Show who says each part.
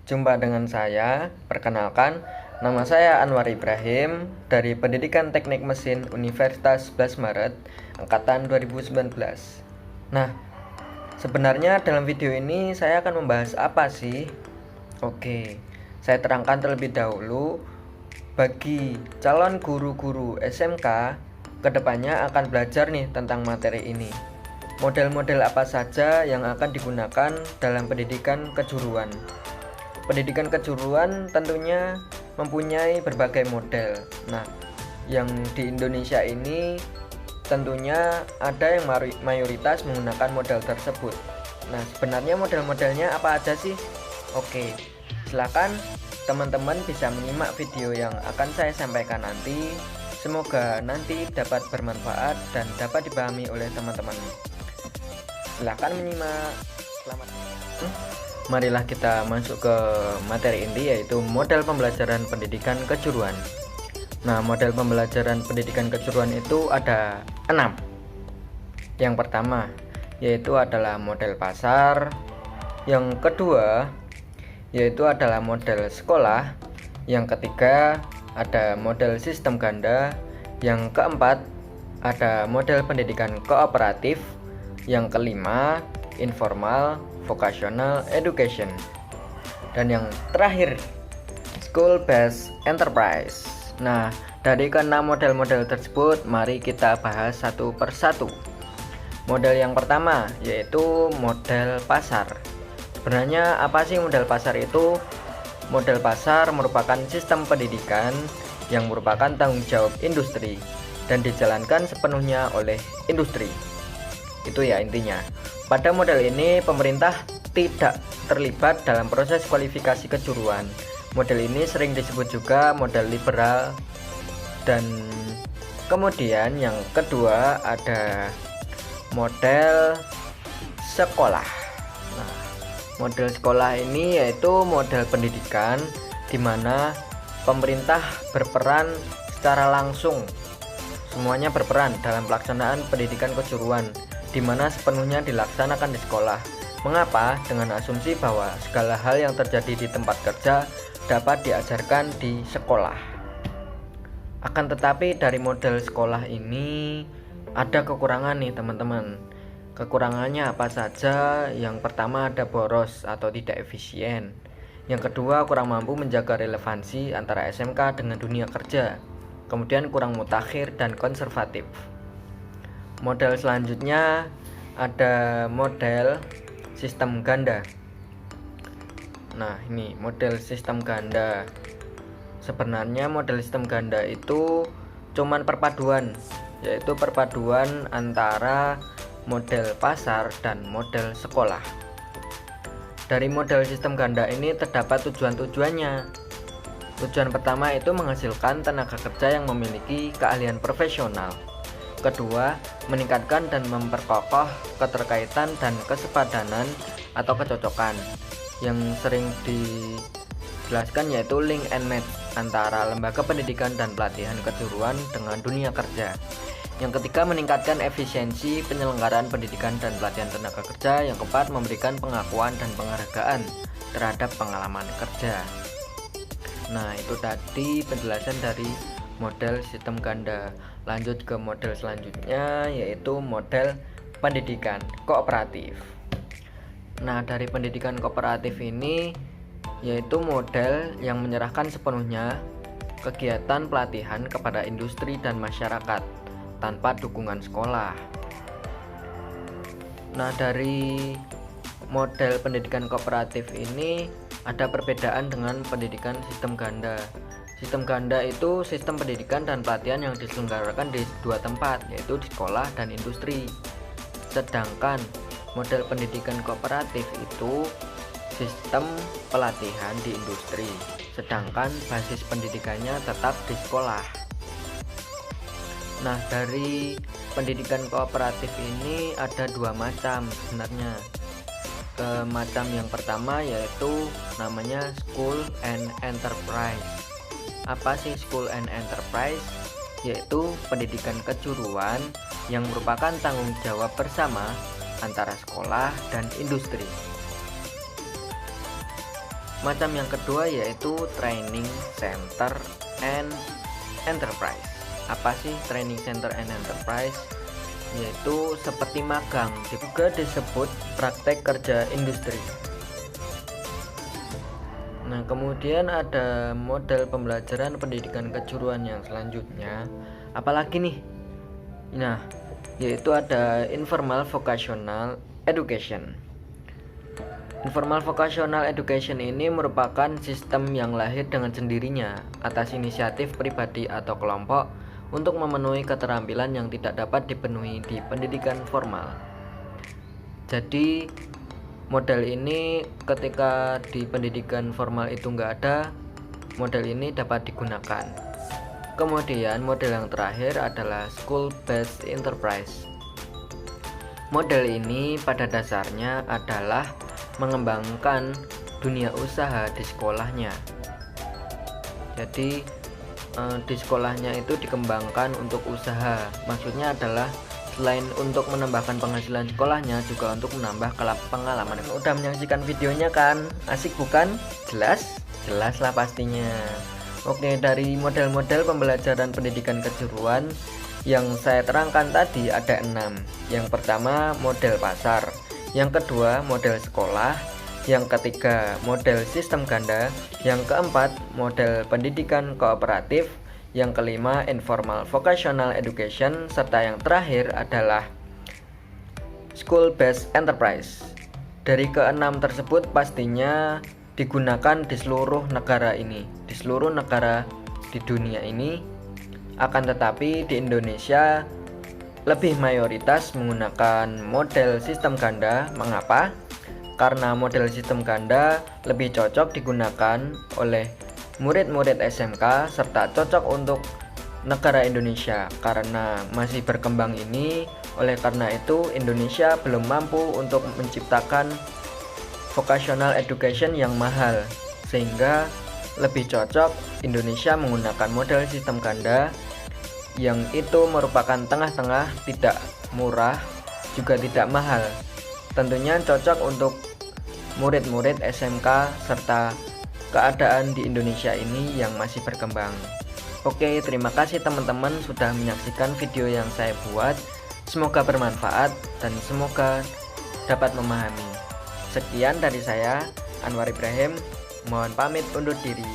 Speaker 1: Jumpa dengan saya, perkenalkan, nama saya Anwar Ibrahim dari Pendidikan Teknik Mesin Universitas 11 Maret, Angkatan 2019. Nah, sebenarnya dalam video ini saya akan membahas apa sih? Oke, saya terangkan terlebih dahulu, bagi calon guru-guru SMK, kedepannya akan belajar nih tentang materi ini. Model-model apa saja yang akan digunakan dalam pendidikan kejuruan. Pendidikan kejuruan tentunya mempunyai berbagai model. Nah, yang di Indonesia ini tentunya ada yang mayoritas menggunakan model tersebut. Nah, sebenarnya model-modelnya apa aja sih? Oke, silakan teman-teman bisa menyimak video yang akan saya sampaikan nanti. Semoga nanti dapat bermanfaat dan dapat dipahami oleh teman-teman. Silakan menyimak. Selamat. Marilah kita masuk ke materi inti, yaitu model pembelajaran pendidikan kejuruan. Nah, model pembelajaran pendidikan kejuruan itu ada 6. Yang pertama yaitu adalah model pasar. Yang kedua yaitu adalah model sekolah. Yang ketiga ada model sistem ganda. Yang keempat ada model pendidikan kooperatif. Yang kelima informal vocational education, dan yang terakhir school based enterprise. Nah, dari keenam model-model tersebut, mari kita bahas satu persatu. Model yang pertama yaitu model pasar. Sebenarnya apa sih model pasar itu? Model pasar merupakan sistem pendidikan yang merupakan tanggung jawab industri dan dijalankan sepenuhnya oleh industri. Itu ya intinya. Pada model ini pemerintah tidak terlibat dalam proses kualifikasi kejuruan. Model ini sering disebut juga model liberal. Dan kemudian yang kedua ada model sekolah. Nah, model sekolah ini yaitu model pendidikan di mana pemerintah berperan secara langsung. Semuanya berperan dalam pelaksanaan pendidikan kejuruan, di mana sepenuhnya dilaksanakan di sekolah. Mengapa? Dengan asumsi bahwa segala hal yang terjadi di tempat kerja dapat diajarkan di sekolah. Akan tetapi dari model sekolah ini ada kekurangan nih teman-teman. Kekurangannya apa saja? Yang pertama ada boros atau tidak efisien. Yang kedua kurang mampu menjaga relevansi antara SMK dengan dunia kerja. Kemudian kurang mutakhir dan konservatif. Model selanjutnya ada model sistem ganda. Nah, ini model sistem ganda. Sebenarnya model sistem ganda itu cuman perpaduan, yaitu perpaduan antara model pasar dan model sekolah. Dari model sistem ganda ini terdapat tujuan-tujuannya. Tujuan pertama itu menghasilkan tenaga kerja yang memiliki keahlian profesional. Kedua, meningkatkan dan memperkokoh keterkaitan dan kesepadanan atau kecocokan. Yang sering dijelaskan yaitu link and match antara lembaga pendidikan dan pelatihan kejuruan dengan dunia kerja. Yang ketiga, meningkatkan efisiensi penyelenggaraan pendidikan dan pelatihan tenaga kerja. Yang keempat, memberikan pengakuan dan penghargaan terhadap pengalaman kerja. Nah, itu tadi penjelasan dari model sistem ganda. Lanjut ke model selanjutnya yaitu model pendidikan kooperatif. Nah, dari pendidikan kooperatif ini yaitu model yang menyerahkan sepenuhnya kegiatan pelatihan kepada industri dan masyarakat tanpa dukungan sekolah. Nah, dari model pendidikan kooperatif ini ada perbedaan dengan pendidikan sistem ganda. Sistem ganda itu sistem pendidikan dan pelatihan yang diselenggarakan di dua tempat, yaitu di sekolah dan industri. Sedangkan model pendidikan kooperatif itu sistem pelatihan di industri, sedangkan basis pendidikannya tetap di sekolah. Nah, dari pendidikan kooperatif ini ada dua macam sebenarnya. Macam yang pertama yaitu namanya School and Enterprise. Apa sih School and Enterprise? Yaitu pendidikan kejuruan yang merupakan tanggung jawab bersama antara sekolah dan industri. Macam yang kedua yaitu training center and enterprise. Apa sih training center and enterprise? Yaitu seperti magang, juga disebut praktek kerja industri. Nah, kemudian ada model pembelajaran pendidikan kejuruan yang selanjutnya. Apalagi nih? Nah, yaitu ada informal vocational education. Informal vocational education ini merupakan sistem yang lahir dengan sendirinya atas inisiatif pribadi atau kelompok untuk memenuhi keterampilan yang tidak dapat dipenuhi di pendidikan formal. Jadi model ini ketika di pendidikan formal itu nggak ada, model ini dapat digunakan. Kemudian model yang terakhir adalah school based enterprise. Model ini pada dasarnya adalah mengembangkan dunia usaha di sekolahnya. Jadi di sekolahnya itu dikembangkan untuk usaha. Maksudnya adalah selain untuk menambahkan penghasilan sekolahnya, juga untuk menambah pengalaman. Udah menyaksikan videonya kan? Asik bukan? Jelas? Jelas lah pastinya. Oke, dari model-model pembelajaran pendidikan kejuruan yang saya terangkan tadi ada 6. Yang pertama model pasar, yang kedua model sekolah, yang ketiga model sistem ganda, yang keempat model pendidikan kooperatif, yang kelima informal vocational education, serta yang terakhir adalah school based enterprise. Dari keenam tersebut pastinya digunakan di seluruh negara ini, di seluruh negara di dunia ini. Akan tetapi di Indonesia lebih mayoritas menggunakan model sistem ganda. Mengapa? Karena model sistem ganda lebih cocok digunakan oleh murid-murid SMK serta cocok untuk negara Indonesia karena masih berkembang ini. Oleh karena itu Indonesia belum mampu untuk menciptakan vocational education yang mahal, sehingga lebih cocok Indonesia menggunakan model sistem ganda yang itu merupakan tengah-tengah, tidak murah juga tidak mahal. Tentunya cocok untuk murid-murid SMK serta keadaan di Indonesia ini yang masih berkembang. Oke, terima kasih teman-teman sudah menyaksikan video yang saya buat. Semoga bermanfaat dan semoga dapat memahami. Sekian dari saya, Anwar Ibrahim. Mohon pamit undur diri.